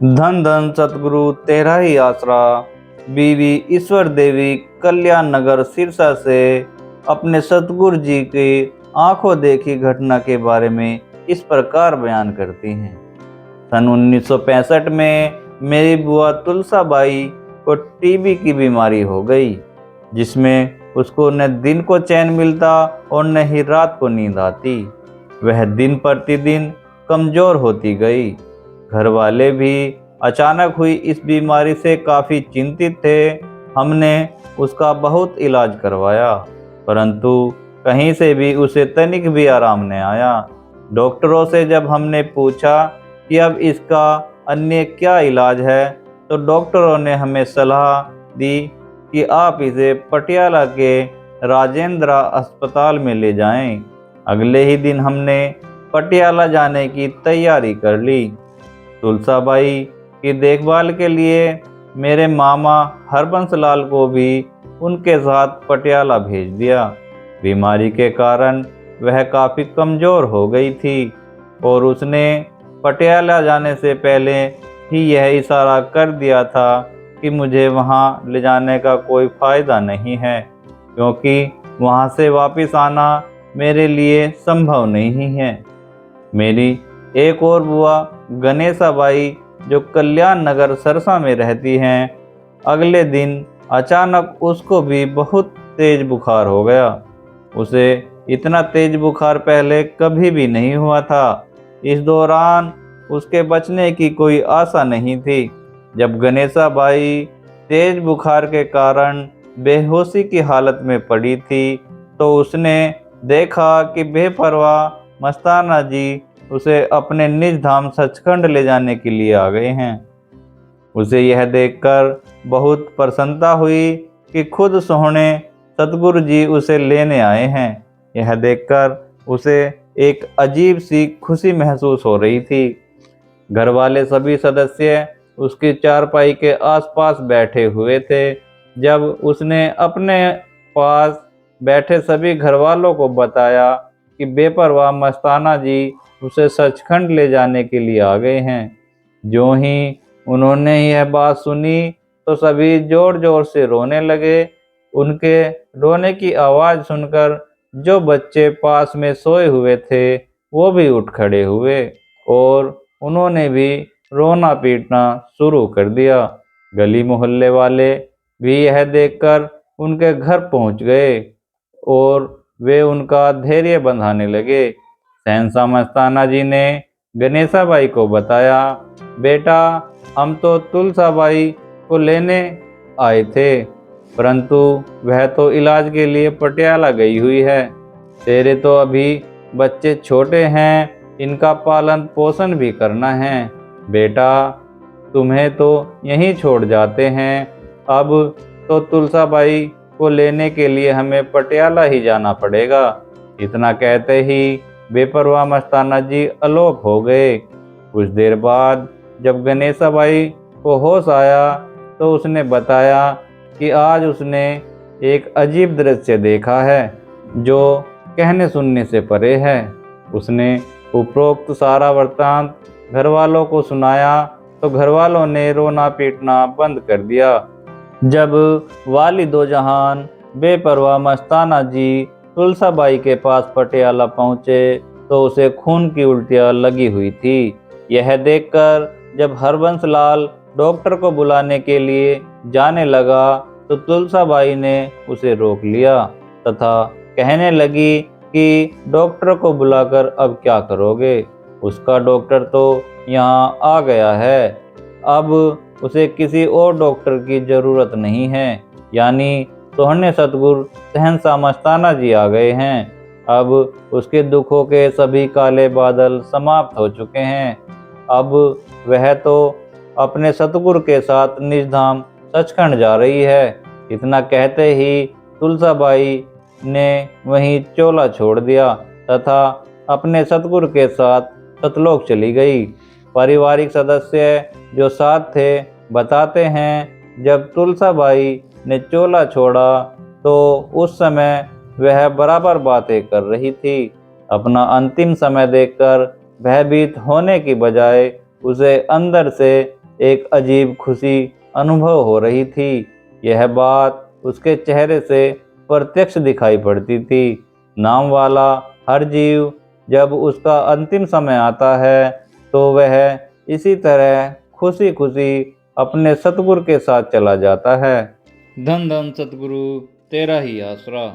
धन धन सतगुरु तेरा ही आसरा। बीवी ईश्वर देवी कल्याण नगर सिरसा से अपने सतगुरु जी की आंखों देखी घटना के बारे में इस प्रकार बयान करती हैं। सन 1965 में मेरी बुआ तुलसाबाई को टीबी की बीमारी हो गई, जिसमें उसको न दिन को चैन मिलता और न ही रात को नींद आती। वह दिन प्रतिदिन कमजोर होती गई। घर वाले भी अचानक हुई इस बीमारी से काफ़ी चिंतित थे। हमने उसका बहुत इलाज करवाया, परंतु कहीं से भी उसे तनिक भी आराम नहीं आया। डॉक्टरों से जब हमने पूछा कि अब इसका अन्य क्या इलाज है, तो डॉक्टरों ने हमें सलाह दी कि आप इसे पटियाला के राजेंद्रा अस्पताल में ले जाएं। अगले ही दिन हमने पटियाला जाने की तैयारी कर ली। तुलसाबाई की देखभाल के लिए मेरे मामा हरबंस लाल को भी उनके साथ पटियाला भेज दिया। बीमारी के कारण वह काफ़ी कमज़ोर हो गई थी और उसने पटियाला जाने से पहले ही यह इशारा कर दिया था कि मुझे वहां ले जाने का कोई फ़ायदा नहीं है, क्योंकि वहां से वापस आना मेरे लिए संभव नहीं है। मेरी एक और बुआ गणेशाबाई, जो कल्याण नगर सरसा में रहती हैं, अगले दिन अचानक उसको भी बहुत तेज बुखार हो गया। उसे इतना तेज बुखार पहले कभी भी नहीं हुआ था। इस दौरान उसके बचने की कोई आशा नहीं थी। जब गणेशाबाई तेज बुखार के कारण बेहोशी की हालत में पड़ी थी, तो उसने देखा कि बेपरवाह मस्ताना जी उसे अपने निज धाम सचखंड ले जाने के लिए आ गए हैं। उसे यह देखकर बहुत प्रसन्नता हुई कि खुद सोहने सतगुरु जी उसे लेने आए हैं। यह देखकर उसे एक अजीब सी खुशी महसूस हो रही थी। घर वाले सभी सदस्य उसकी चारपाई के आसपास बैठे हुए थे। जब उसने अपने पास बैठे सभी घर वालों को बताया कि बेपरवाह मस्ताना जी उसे सचखंड ले जाने के लिए आ गए हैं, जो ही उन्होंने यह बात सुनी तो सभी जोर जोर से रोने लगे। उनके रोने की आवाज़ सुनकर जो बच्चे पास में सोए हुए थे वो भी उठ खड़े हुए और उन्होंने भी रोना पीटना शुरू कर दिया। गली मोहल्ले वाले भी यह देखकर उनके घर पहुंच गए और वे उनका धैर्य बंधाने लगे। सहनसा मस्ताना जी ने गणेशाबाई को बताया, बेटा, हम तो तुलसाबाई को लेने आए थे, परंतु वह तो इलाज के लिए पटियाला गई हुई है। तेरे तो अभी बच्चे छोटे हैं, इनका पालन पोषण भी करना है। बेटा, तुम्हें तो यहीं छोड़ जाते हैं। अब तो तुलसाबाई को लेने के लिए हमें पटियाला ही जाना पड़ेगा। इतना कहते ही बेपरवाह मस्ताना जी अलोप हो गए। कुछ देर बाद जब गणेशाबाई को होश आया तो उसने बताया कि आज उसने एक अजीब दृश्य देखा है, जो कहने सुनने से परे है। उसने उपरोक्त सारा वृत्तांत घर वालों को सुनाया तो घर वालों ने रोना पीटना बंद कर दिया। जब वाली दो जहान बेपरवाह मस्ताना जी तुलसाबाई के पास पटियाला पहुंचे तो उसे खून की उल्टियां लगी हुई थी। यह देखकर जब हरबंस लाल डॉक्टर को बुलाने के लिए जाने लगा तो तुलसाबाई ने उसे रोक लिया तथा कहने लगी कि डॉक्टर को बुलाकर अब क्या करोगे? उसका डॉक्टर तो यहाँ आ गया है, अब उसे किसी और डॉक्टर की जरूरत नहीं है। यानी सोहने सतगुरु सहनसा मस्ताना जी आ गए हैं। अब उसके दुखों के सभी काले बादल समाप्त हो चुके हैं। अब वह तो अपने सतगुरु के साथ निज धाम सचखंड जा रही है। इतना कहते ही तुलसाबाई ने वहीं चोला छोड़ दिया तथा अपने सतगुरु के साथ सतलोक चली गई। पारिवारिक सदस्य जो साथ थे बताते हैं, जब तुलसाबाई ने चोला छोड़ा तो उस समय वह बराबर बातें कर रही थी। अपना अंतिम समय देखकर भयभीत होने की बजाय उसे अंदर से एक अजीब खुशी अनुभव हो रही थी। यह बात उसके चेहरे से प्रत्यक्ष दिखाई पड़ती थी। नाम वाला हर जीव जब उसका अंतिम समय आता है तो वह इसी तरह खुशी खुशी अपने सतगुरु के साथ चला जाता है। धन धन सतगुरु तेरा ही आसरा।